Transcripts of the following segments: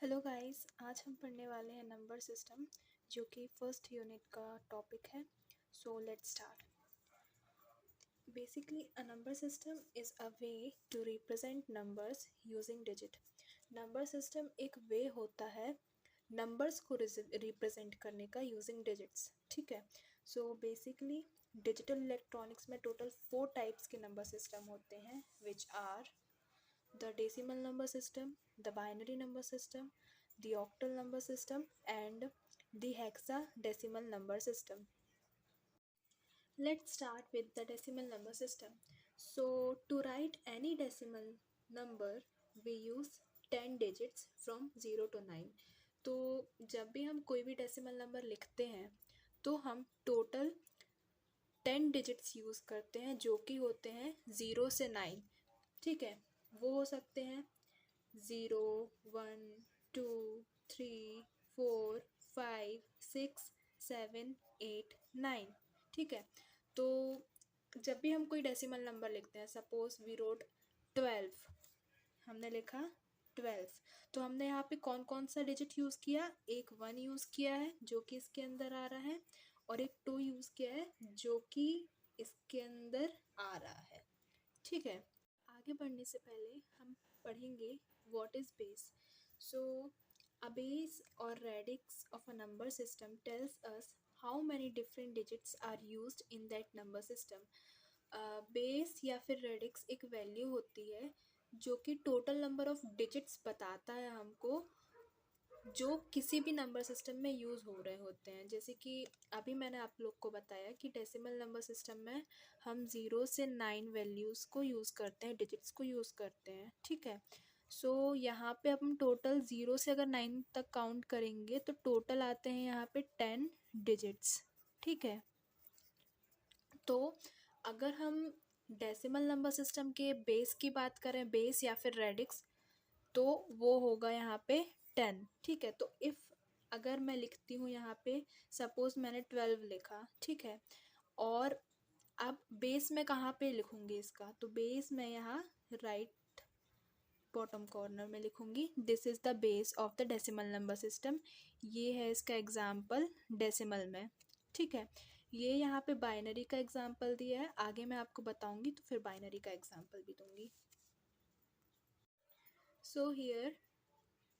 Hello guys, आज हम पढ़ने वाले हैं नंबर सिस्टम जो कि फर्स्ट यूनिट का टॉपिक है। So let's start. Basically a number system is a way to represent numbers using digit. Number system एक वे होता है नंबर्स को रिप्रेजेंट करने का यूजिंग डिजिट्स। ठीक है। सो बेसिकली डिजिटल इलेक्ट्रॉनिक्स में टोटल 4 टाइप्स के नंबर सिस्टम होते हैं which are the decimal number system, the binary number system, the octal number system, and the hexadecimal number system. Let's start with the decimal number system. So, to write any decimal number, we use 10 digits from 0 to 9. तो जब भी हम कोई भी decimal number लिखते हैं तो हम टोटल 10 डिजिट्स यूज़ करते हैं जो कि होते हैं 0 से 9। ठीक है। वो हो सकते हैं 0, 1, 2, 3, 4, 5, 6, 7, 8, 9। ठीक है। तो जब भी हम कोई डेसिमल नंबर लिखते हैं, सपोज वी रोट 12, हमने लिखा 12, तो हमने यहाँ पे कौन कौन सा डिजिट यूज़ किया? एक 1 यूज़ किया है जो कि इसके अंदर आ रहा है, और एक 2 यूज़ किया है जो कि इसके अंदर आ रहा है। ठीक है। आगे बढ़ने से पहले हम पढ़ेंगे what is base. So a base और radix of a number system tells us how many different digits are used in that number system. Base या फिर रेडिक्स एक वैल्यू होती है जो कि टोटल नंबर ऑफ डिजिट्स बताता है हमको जो किसी भी नंबर सिस्टम में यूज़ हो रहे होते हैं। जैसे कि अभी मैंने आप लोग को बताया कि डेसिमल नंबर सिस्टम में हम 0 से 9 वैल्यूज़ को यूज़ करते हैं, डिजिट्स को यूज़ करते हैं। ठीक है। सो यहाँ पे हम टोटल 0 से अगर 9 तक काउंट करेंगे तो टोटल आते हैं यहाँ पे 10 डिजिट्स। ठीक है। तो अगर हम डेसिमल नंबर सिस्टम के बेस की बात करें, बेस या फिर रेडिक्स, तो वो होगा यहाँ पे 10। ठीक है। तो इफ़ अगर मैं लिखती हूँ यहाँ पे, सपोज मैंने 12 लिखा, ठीक है, और अब बेस में कहाँ पे लिखूँगी इसका? तो बेस में यहाँ राइट बॉटम कॉर्नर में लिखूँगी this is the base of the decimal number system. ये है इसका एग्जाम्पल डेसिमल में। ठीक है। ये यहाँ पे बाइनरी का एग्जाम्पल दिया है, आगे मैं आपको बताऊँगी तो फिर बाइनरी का एग्जाम्पल भी दूँगी। सो हियर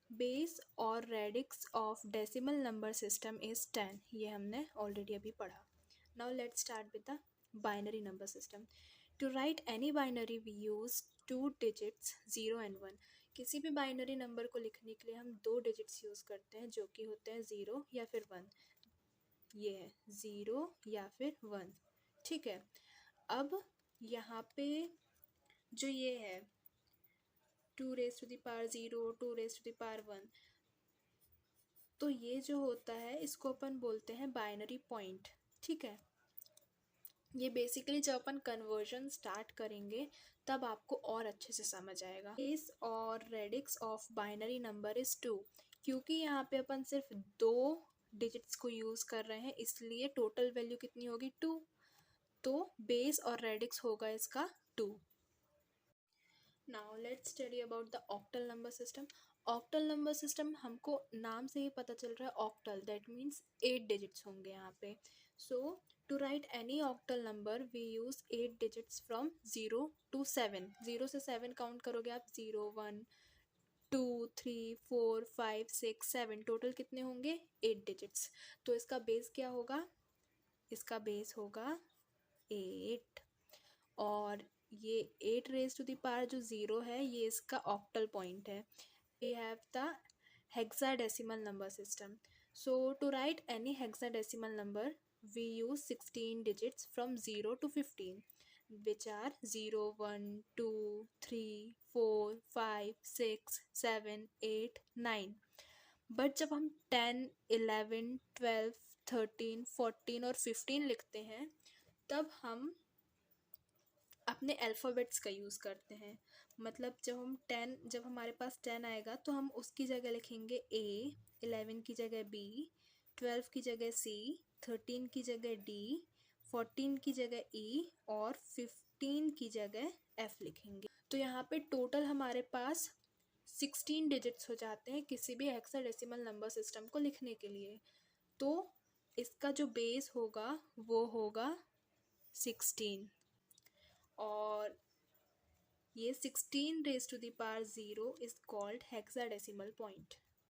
बेस और radix of decimal number system is 10। ये हमने ऑलरेडी अभी पढ़ा। Now let's start with the binary number system. To write any binary we use 2 digits 0 and 1। किसी भी बाइनरी नंबर को लिखने के लिए हम 2 डिजिट्स यूज़ करते हैं जो कि होते हैं 0 या फिर 1। ये है 0 या फिर 1। ठीक है। अब यहाँ पे जो ये है 2 raise to the power 0, 2 raise to the power 1, तो ये जो होता है इसको अपन बोलते हैं बाइनरी पॉइंट। ठीक है। ये बेसिकली जब अपन कन्वर्जन स्टार्ट करेंगे तब आपको और अच्छे से समझ आएगा। बेस और radix of binary number is 2। क्योंकि यहाँ पे अपन सिर्फ 2 डिजिट्स को यूज़ कर रहे हैं इसलिए टोटल वैल्यू कितनी होगी? 2। तो बेस और रेडिक्स होगा इसका 2। Now let's study about the octal number system. Octal number system हमको नाम से ही पता चल रहा है ऑक्टल, दैट मीन्स 8 डिजिट्स होंगे यहाँ पे। So to write any octal number we use 8 digits from 0 to 7। 0 से 7 काउंट करोगे आप, 0, 1, 2, 3, 4, 5, 6, 7, टोटल कितने होंगे? 8 डिजिट्स। तो इसका बेस क्या होगा? इसका बेस होगा 8। और ये 8 रेज टू द पावर जो 0 है ये इसका ऑक्टल पॉइंट है। We have the hexadecimal number system. So to write any hexadecimal number we use 16 digits from 0 to 15 which are 0, 1, 2, 3, 4, 5, 6, 7, 8, 9। But जब हम 10, 11, 12, 13, 14 और 15 लिखते हैं तब हम अपने अल्फ़ाबेट्स का यूज़ करते हैं। मतलब जब हमारे पास 10 आएगा तो हम उसकी जगह लिखेंगे ए, 11 की जगह बी, 12 की जगह सी, 13 की जगह डी, 14 की जगह ई और 15 की जगह एफ लिखेंगे। तो यहाँ पे टोटल हमारे पास 16 डिजिट्स हो जाते हैं किसी भी हेक्साडेसिमल नंबर सिस्टम को लिखने के लिए। तो इसका जो बेस होगा वो होगा 16, और ये 16 raised to the power 0 is called hexadecimal point।